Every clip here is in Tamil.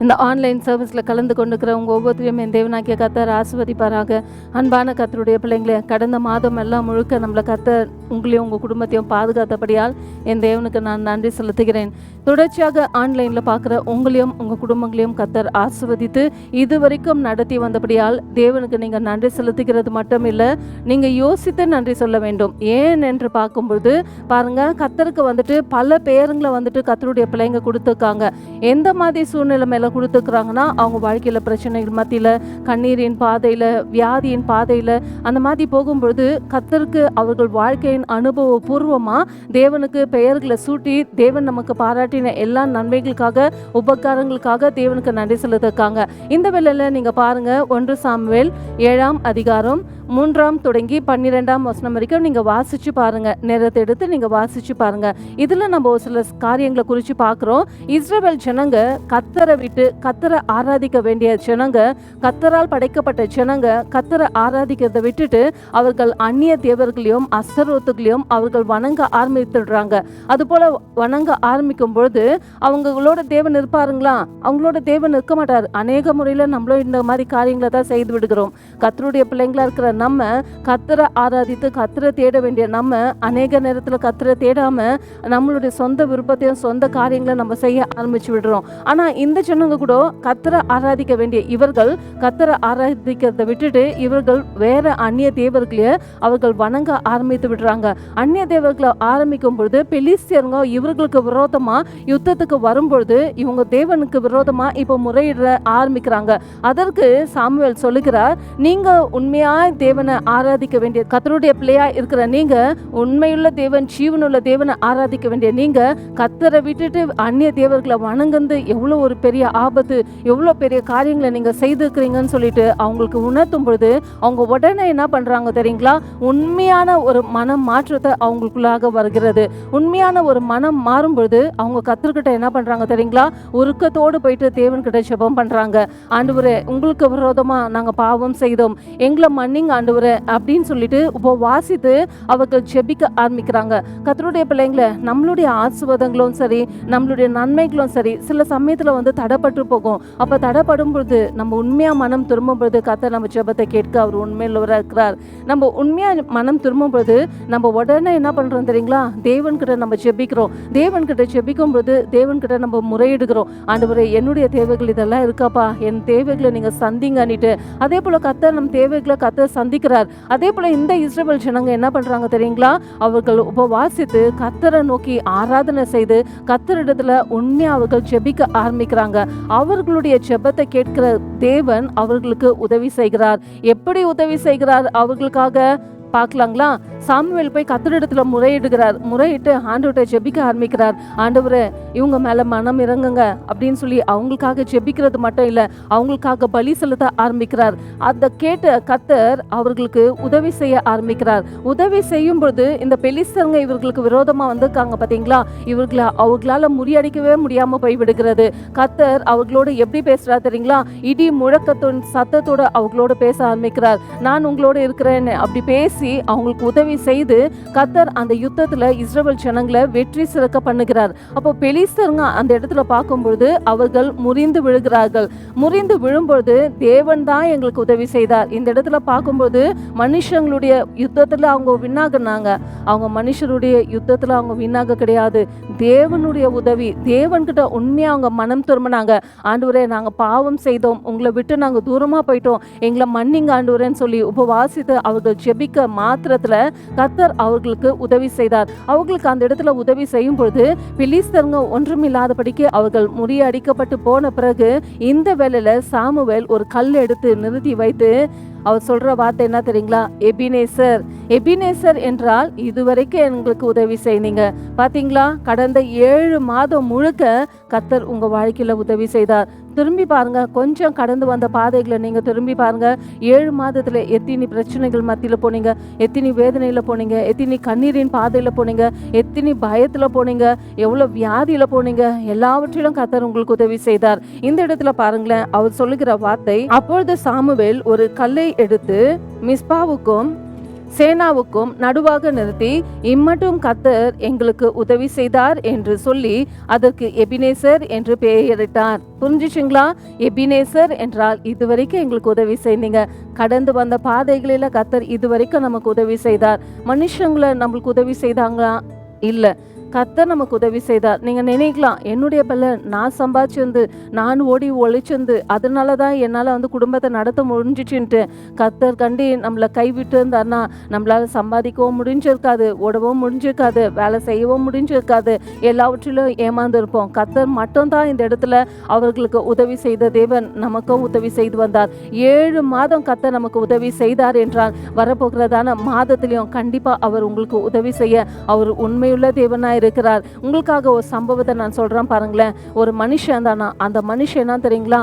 இந்த ஆன்லைன் சர்வீஸில் கலந்து கொண்டிருக்கிறவங்க ஒவ்வொருத்தரையும் என் தேவனாக்கிய கர்த்தர் ஆசீர்வதிப்பாராக. அன்பான கர்த்தருடைய பிள்ளைங்களே, கடந்த மாதம் எல்லாம் முழுக்க நம்மளை கர்த்தர் உங்களையும் உங்கள் குடும்பத்தையும் பாதுகாத்தபடியால் என் தேவனுக்கு நான் நன்றி செலுத்துகிறேன். தொடர்ச்சியாக ஆன்லைனில் பார்க்குற உங்களையும் உங்கள் குடும்பங்களையும் கர்த்தர் ஆசீர்வதித்து இதுவரைக்கும் நடத்தி வந்தபடியால் தேவனுக்கு நீங்கள் நன்றி செலுத்துகிறது மட்டும் இல்லை, நீங்கள் யோசித்து நன்றி சொல்ல வேண்டும். ஏன் என்று பார்க்கும்பொழுது பாருங்கள், கர்த்தருக்கு பல பேருங்களை கர்த்தருடைய பிள்ளைங்க கொடுத்துருக்காங்க. எந்த மாதிரி சூழ்நிலை மேலே கொடுத்துருக்குறாங்கன்னா, அவங்க வாழ்க்கையில் பிரச்சனைகள் மத்தியில், கண்ணீரின் பாதையில், வியாதியின் பாதையில் அந்த மாதிரி போகும்பொழுது கர்த்தருக்கு அவர்கள் வாழ்க்கையின் அனுபவபூர்வமாக தேவனுக்கு பெயர்களை சூட்டி தேவன் நமக்கு பாராட்டின எல்லா நன்மைகளுக்காக உபகாரங்களுக்காக தேவனுக்கு நன்றி செலுத்திருக்காங்க. இந்த வேளையில் நீங்கள் பாருங்கள், 1 சாமுவேல் 7ஆம் அதிகாரம் 3ஆம் தொடங்கி 12ஆம் வசனம் வரைக்கும் நீங்கள் வாசித்து பாருங்கள். நேரத்தை எடுத்து நீங்கள் வாசித்து பாருங்கள். இதில் நம்ம ஒரு சில காரியங்களை குறித்து பார்க்குறோம். இஸ்ரவேல் ஜனங்க கர்த்தரை விட்டு கர்த்தரை ஆராதிக்க வேண்டிய ஜனங்க, கர்த்தரால் படைக்கப்பட்ட ஜனங்க கர்த்தரை ஆராதிக்கிறதை விட்டுட்டு அவர்கள் அந்நிய தேவர்களையும் அஸ்தரோத்துகளையும் அவர்கள் வணங்க ஆரம்பித்துடுறாங்க. அதுபோல் வணங்க ஆரம்பிக்கும் பொழுது அவங்களோட தேவன் இருப்பாருங்களா? அவங்களோட தேவன் இருக்க மாட்டார். அநேக முறையில் நம்மளும் இந்த மாதிரி காரியங்களை தான் செய்து விடுகிறோம். கர்த்தருடைய பிள்ளைங்களா இருக்கிற நம்ம கர்த்தரை ஆராதித்து கர்த்தரை தேட வேண்டிய நம்ம அநேக நேரத்தில் கர்த்தரை தேடாம நம்மளுடைய சொந்த விருப்பத்தையும் சொந்த காரியங்களை நம்ம செய்ய ஆரம்பிச்சு விடுறோம். ஆனால் இந்த ஜனங்க கூட கர்த்தரை ஆராதிக்க வேண்டிய இவர்கள் கர்த்தரை ஆராதிக்கிறதை விட்டுட்டு இவர்கள் வேற அந்நிய தேவர்களையே அவர்கள் வணங்க ஆரம்பித்து விடுறாங்க. அந்நிய தேவர்களை ஆரம்பிக்கும் பொழுது பெலிஸ்தியருங்க இவர்களுக்கு விரோதமா யுத்தத்துக்கு வரும்பொழுது இவங்க தேவனுக்கு விரோதமா இப்போ முறையிட ஆரம்பிக்கிறாங்க. அதற்கு சாமுவேல் சொல்லுகிறார், நீங்க உண்மையா தேவனை ஆராதிக்க வேண்டிய கர்த்தருடைய பிள்ளையா இருக்கிற நீங்க, உண்மையுள்ள தேவன் ஜீவனுள்ள தேவனை ஆராதிக்க வேண்டிய நீங்க கர்த்தரை விட்டுட்டு அந்நிய தேவர்களை வணங்குந்து எவ்வளோ ஒரு பெரிய ஆபத்து, எவ்வளோ பெரிய காரியங்களை நீங்க செய்திருக்கிறீங்கன்னு சொல்லிட்டு அவங்களுக்கு உணர்த்தும் பொழுது அவங்க உடனே என்ன பண்றாங்க தெரியுங்களா? உண்மையான ஒரு மனம் மாற்றத்தை அவங்களுக்குள்ளாக வருகிறது. உண்மையான ஒரு மனம் மாறும் பொழுது அவங்க கர்த்தர்கிட்ட என்ன பண்றாங்க தெரியுங்களா? உருக்கத்தோடு போயிட்டு தேவன்கிட்ட ஜெபம் பண்றாங்க. ஆண்டவரே, உங்களுக்கு விரோதமா நாங்க பாவம் செய்தோம், எங்களை மன்னிங்க ஆண்டவரே அப்படின்னு சொல்லிட்டு இப்போ வாசித்து அவர்கள் ஜெபிக்க ஆரம்பிக்கிறாங்க. கர்த்தருடைய பிள்ளைங்களை, நம்மளுடைய ஆசீர்வாதங்களும் சரி நம்மளுடைய நன்மைகளும் சரி சில சமயத்தில் தடைப்பட்டு போகும். அப்போ தடைப்படும் பொழுது நம்ம உண்மையாக மனம் திரும்பும் பொழுது கர்த்தர் நம்ம ஜெபத்தை கேட்க அவர் உண்மையுள்ளவராக இருக்கிறார். நம்ம உண்மையாக மனம் திரும்பும் பொழுது நம்ம உடனே என்ன பண்ணுறோம் தெரியுங்களா? தேவன்கிட்ட நம்ம ஜெபிக்கிறோம். தேவன்கிட்ட ஜெபிக்கும் பொழுது தேவன்கிட்ட நம்ம முறையிடுகிறோம். ஆண்டவரே, என்னுடைய தேவைகள் இதெல்லாம் இருக்காப்பா, என் தேவைகளை நீங்கள் சந்திங்கன்னிட்டு அதே போல் கர்த்தர் நம் தேவைகளை கர்த்தர் சந்திக்கிறார். அதே போல் இந்த இஸ்ரவேல் ஜனங்க என்ன பண்ணுறாங்க தெரியுங்களா? அவர்கள் உபவாசித்து கர்த்தரை நோக்கி ஆராதனை செய்து கர்த்தரிடத்துல உண்மையாக அவர்கள் ஜெபிக்க ஆரம்பிக்கிறாங்க. அவர்களுடைய ஜெபத்தை கேட்கிற தேவன் அவர்களுக்கு உதவி செய்கிறார். எப்படி உதவி செய்கிறார் அவர்களுக்காக பார்க்கலாங்களா? சாமுவேல் போய் கர்த்தரிடத்துல முறையிடுகிறார். முறையிட்டு ஆண்டவர்கிட்ட ஜெபிக்க ஆரம்பிக்கிறார். ஆண்டவரே, இவங்க மேல மனம் இறங்குங்க அப்படின்னு சொல்லி அவங்களுக்காக ஜெபிக்கிறது மட்டும் இல்லை, அவங்களுக்காக பலி செலுத்த ஆரம்பிக்கிறார். அதை கேட்ட கர்த்தர் அவர்களுக்கு உதவி செய்ய ஆரம்பிக்கிறார். உதவி செய்யும் பொழுது இந்த பெலிஸ்தருங்க இவர்களுக்கு விரோதமா வந்திருக்காங்க பார்த்தீங்களா? இவர்களை அவர்களால முறியடிக்கவே முடியாம போய் விடுகிறது. கர்த்தர் அவர்களோடு எப்படி பேசுறாரு தெரியுங்களா? இடி முழக்கத்தின் சத்தத்தோட அவர்களோட பேச ஆரம்பிக்கிறார். நான் உங்களோட இருக்கிறேன்னு அப்படி பேசி அவங்களுக்கு உதவி செய்து கர்த்தர் அந்த யுத்தத்துல இஸ்ரவேல் ஜனங்களை வெற்றி சிறக்க பண்ணுகிறார். அப்போ பெலிஸ்தருங்க அந்த இடத்துல பார்க்கும்பொழுது அவர்கள் முறிந்து விழுகிறார்கள். முறிந்து விழும்பொழுது தேவன் தான் எங்களுக்கு உதவி செய்தார். இந்த இடத்துல பார்க்கும்போது மனுஷங்களுடைய யுத்தத்துல அவங்க வின்னாகினாங்க. அவங்க மனுஷருடைய யுத்தத்துல அவங்க வின்னாக கிடையாது. தேவனுடைய உதவி, தேவன்கிட்ட உண்மையா அவங்க மனம் திரும்பினாங்க. ஆண்டவரே, நாங்க பாவம் செய்தோம், உங்களை விட்டு நாங்க தூரமா போயிட்டோம், எங்களை மன்னிங்க ஆண்டவரேன்னு சொல்லி உபவாசித்து அவர்கள் ஜெபிக்க மாத்திரத்துல கர்த்தர் அவர்களுக்கு உதவி செய்தார். அவர்களுக்கு அந்த இடத்துல உதவி செய்யும் பொழுது பெலிஸ்தருங்க ஒன்றுமில்லாதபடிக்கு அவர்கள் முறியடிக்கப்பட்டு போன பிறகு இந்த வேளையில சாமுவேல் ஒரு கல் எடுத்து நிறுத்தி வைத்து அவர் சொல்ற வார்த்தை என்ன தெரியுங்களா? எபினேசர். எபினேசர் என்றால் இதுவரைக்கும் எங்களுக்கு உதவி செய்தீங்க பாத்தீங்களா? கடந்த 7 மாதம் முழுக்க கர்த்தர் உங்க வாழ்க்கையில உதவி செய்தார். திரும்பி பாருங்க, கொஞ்சம் கடந்து வந்த பாதைகளை நீங்க திரும்பி பாருங்க. 7 மாதத்துல எத்தனை பிரச்சனைகள் மத்தியில போனீங்க, எத்தனை வேதனையில போனீங்க, எத்தனை கண்ணீரின் பாதையில போனீங்க, எத்தனை பயத்துல போனீங்க, எவ்வளவு வியாதியில போனீங்க, எல்லாவற்றிலும் கர்த்தர் உங்களுக்கு உதவி செய்தார். இந்த இடத்துல பாருங்களேன், அவர் சொல்லுகிற வார்த்தை, அப்பொழுது சாமுவேல் ஒரு கல்லை எடுத்து மிஸ்பாவுக்கும் சேனாவுக்கும் நடுவாக நிறுத்தி, இம்மட்டும் கர்த்தர் எங்களுக்கு உதவி செய்தார் என்று சொல்லி அதற்கு எபினேசர் என்று பெயரிட்டார். புரிஞ்சுச்சுங்களா? எபினேசர் என்றால் இதுவரைக்கும் எங்களுக்கு உதவி செய்தீங்க, கடந்து வந்த பாதைகளில கர்த்தர் இதுவரைக்கும் நமக்கு உதவி செய்தார். மனுஷங்களை நம்மளுக்கு உதவி செய்தாங்களா? இல்ல, கர்த்தர் நமக்கு உதவி செய்தார். நீங்கள் நினைக்கலாம், என்னுடைய பலன் நான் சம்பாதிச்சிருந்து, நான் ஓடி ஒழிச்சிருந்து, அதனால தான் என்னால் குடும்பத்தை நடத்த முடிஞ்சிச்சுன்ட்டு. கர்த்தர் கண்டி நம்மளை கைவிட்டு இருந்தார்னா நம்மளால் சம்பாதிக்கவும் முடிஞ்சிருக்காது, ஓடவும் முடிஞ்சிருக்காது, வேலை செய்யவும் முடிஞ்சிருக்காது, எல்லாவற்றிலும் ஏமாந்துருப்போம். கர்த்தர் மட்டும்தான் இந்த இடத்துல அவர்களுக்கு உதவி செய்த தேவன் நமக்கும் உதவி செய்து வந்தார். 7 மாதம் கர்த்தர் நமக்கு உதவி செய்தார் என்றால் வரப்போகிறதான மாதத்திலையும் கண்டிப்பாக அவர் உங்களுக்கு உதவி செய்ய அவர் உண்மையுள்ள தேவனாக இருக்கிறார். உங்களுக்காக ஒரு சம்பவத்தை நான் சொல்றேன் பாருங்களேன். ஒரு மனுஷன் தானா, அந்த மனுஷன் என்ன தெரியுங்களா,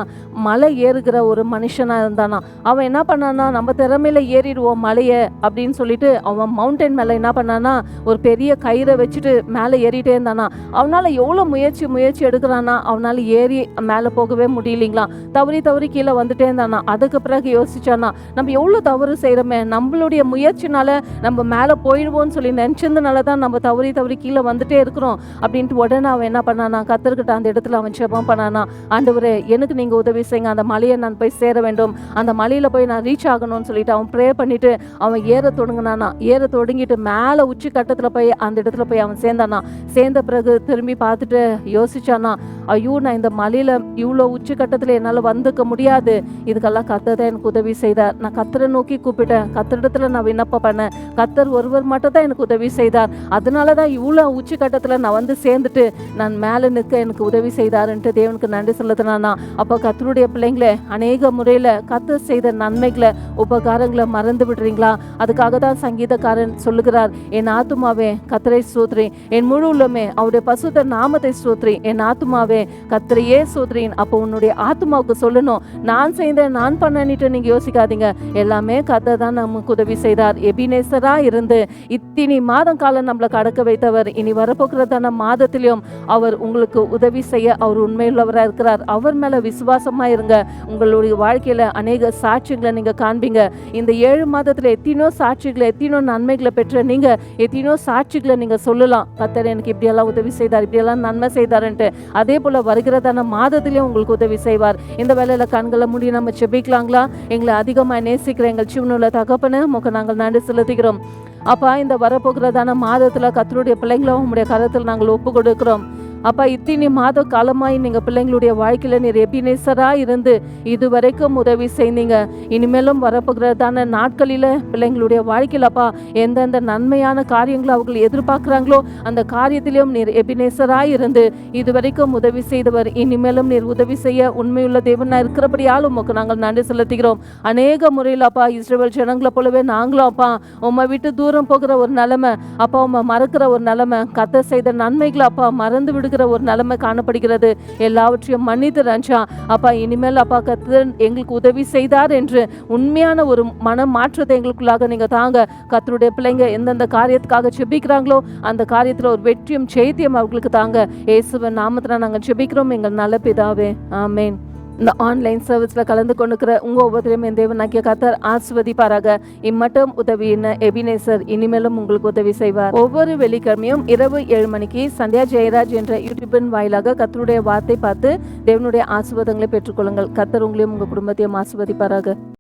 மலை ஏறுகிற ஒரு மனுஷனா இருந்தானா. அவன் என்ன பண்ணானா, நம்ம திறமையில ஏறிடுவோம் மலையை அப்படின்னு சொல்லிட்டு அவன் மவுண்டன் மேல என்ன பண்ணானா, ஒரு பெரிய கயிறை வச்சுட்டு மேலே ஏறிட்டே இருந்தானா. அவனால எவ்வளோ முயற்சி எடுக்கிறானா, அவனால ஏறி மேலே போகவே முடியலைங்களா. தவறி கீழே வந்துட்டே இருந்தானா. அதுக்கு பிறகு யோசிச்சானா, நம்ம எவ்வளோ தவறு செய்கிறோமே, நம்மளுடைய முயற்சினால நம்ம மேலே போயிடுவோம்னு சொல்லி நினச்சதுனால தான் நம்ம தவறி கீழே வந்துட்டே இருக்கிறோம் அப்படின்ட்டு உடனே அவன் என்ன பண்ணானா, கர்த்தர்கிட்ட அந்த இடத்துல அவன் ஜெபம் பண்ணானா, ஆண்டவரே எனக்கு நீங்க உதவி செய்யுங்க, அந்த மலையை நான் போய் சேர வேண்டும், அந்த மலையில போய் நான் ரீச் ஆகணும்னு சொல்லிட்டு அவன் ப்ரே பண்ணிட்டு அவன் ஏற தொடங்கினானா. ஏற தொடங்கிட்டு மேலே உச்சி கட்டத்தில் போய் அந்த இடத்துல போய் அவன் சேர்ந்தானா. சேர்ந்த பிறகு திரும்பி பார்த்துட்டு யோசிச்சானா, ஐயோ நான் இந்த மலையில இவ்வளோ உச்சி கட்டத்தில் என்னால் வந்துக்க முடியாது, இதுக்கெல்லாம் கர்த்தர் தான் எனக்கு உதவி செய்தார். நான் கர்த்தரை நோக்கி கூப்பிட்டேன், கர்த்தரிடத்துல நான் விண்ணப்பம் பண்ணேன், கர்த்தர் ஒருவர் மட்டும் தான் எனக்கு உதவி செய்தார், அதனால தான் இவ்வளோ உச்சி கட்டத்தில் நான் சேர்ந்துட்டு நான் மேலே நிற்க எனக்கு உதவி செய்தாருன்ட்டு தேவனுக்கு நன்றி செலுத்தினானா. அப்போ கர்த்தருடைய பிள்ளைங்களை அநேக முறையில் கர்த்தர் செய்த நன்மைகளை உபகாரங்களை மறந்து விடுறீங்களா? அதுக்காக தான் சங்கீதக்காரன் சொல்லுகிறார், என் ஆத்துமாவே கர்த்தரை ஸ்தோத்திரி, என் முழு உள்ளமே அவருடைய பசுத்த நாமத்தை ஸ்தோத்திரி, என் ஆத்துமாவே கர்த்தரையே ஸ்தோத்திரின். அப்போ உன்னுடைய ஆத்துமாவுக்கு சொல்லணும், நான் செய்த நான் பண்ணிட்டு நீங்க யோசிக்காதீங்க, எல்லாமே கர்த்தர் தான் நமக்கு உதவி செய்தார். எபினேசரா இருந்து இத்தினி மாதம் காலம் நம்மளை கடக்க வைத்தவர் இனி வரப்போகிறதான மாதத்திலையும் அவர் உங்களுக்கு உதவி செய்ய அவர் உண்மையுள்ளவராக இருக்கிறார். அவர் மேல விசுவாசமா இருங்க. உங்களுடைய வாழ்க்கையில அநேக சாட்சிகளை நீங்க காண்பீங்க. இந்த 7 மாதத்துல எத்தனையோ சாட்சிகளை, எத்தனையோ நன்மைகளை பெற்ற நீங்க எத்தனையோ சாட்சிகளை நீங்க சொல்லலாம், கர்த்தர் எனக்கு இப்படியெல்லாம் உதவி செய்தார், இப்படியெல்லாம் நன்மை செய்தாருன்ட்டு. அதே போல வருகிறதான மாதத்திலையும் உங்களுக்கு உதவி செய்வார். இந்த வேலையில கண்களை மூடி நம்ம ஜெபிக்கலாங்களா? எங்களை அதிகமாக நேசிக்கிற எங்கள் ஜீவனுள்ள தகப்பனே உமக்கு நாங்கள் நன்றி செலுத்துகிறோம். அப்பா, இந்த வரப்போகிறதான மாதத்துல கர்த்தருடைய பிள்ளைங்களை உங்களுடைய கரத்தில் நாங்கள் ஒப்பு கொடுக்கிறோம். அப்பா, இத்தனை மாத காலமாய் நீங்கள் பிள்ளைங்களுடைய வாழ்க்கையில் நீர் எபினேசரா இருந்து இதுவரைக்கும் உதவி செய்தீங்க. இனிமேலும் வரப்போகிறதான நாட்களில் பிள்ளைங்களுடைய வாழ்க்கையில் அப்பா எந்தெந்த நன்மையான காரியங்களை அவர்கள் எதிர்பார்க்குறாங்களோ அந்த காரியத்திலையும் நீர் எபினேசரா இருந்து இதுவரைக்கும் உதவி செய்தவர். இனிமேலும் நீர் உதவி செய்ய உண்மையுள்ள தேவனா இருக்கிறபடியால் உமக்கு நாங்கள் நன்றி செலுத்துகிறோம். அநேக முறையில் அப்பா இஸ்ரவேல் ஜனங்களை போலவே நாங்களும் அப்பா உம்மை விட்டு தூரம் போகிற ஒரு நிலைமை, அப்பா உம்மை மறக்கிற ஒரு நிலைமை, கர்த்தர் செய்த நன்மைகளை அப்பா மறந்து விடுகிற ஒரு நிலைமை காணப்படுகிறது. எல்லாவற்றையும் மன்னித்து ராஜா. அப்பா இனிமேல் அப்பா கர்த்தர் எங்களுக்கு உதவி செய்தார் என்று உண்மையான ஒரு மன மாற்றத்தை எங்களுக்குள்ளாக நீங்க தாங்க. கர்த்தருடைய பிள்ளைங்க எந்தெந்த காரியத்துக்காக ஜெபிக்கிறாங்களோ அந்த காரியத்துல ஒரு வெற்றியும் ஜெயத்தையும் அவர்களுக்கு தாங்க. இயேசுவின் நாமத்துல நாங்கள் ஜெபிக்கிறோம் எங்கள் நல்ல பிதாவே, ஆமேன். இந்த ஆன்லைன் சர்வீஸில் கலந்து கொண்டுக்கிற உங்கள் ஒவ்வொருத்தரையும் என் தேவனாகிய கர்த்தர் ஆசீர்வதிப்பாராக. இம்மட்டும் உதவின எபினேசர் இனிமேலும் உங்களுக்கு உதவி செய்வார். ஒவ்வொரு வெள்ளிக்கிழமையும் இரவு 7 மணிக்கு சந்தியா ஜெயராஜ் என்ற யூடியூபின் வாயிலாக கர்த்தருடைய வார்த்தை பார்த்து தேவனுடைய ஆசீர்வாதங்களை பெற்றுக்கொள்ளுங்கள். கர்த்தர் உங்களையும் உங்கள் குடும்பத்தையும் ஆசீர்வதிப்பாராக.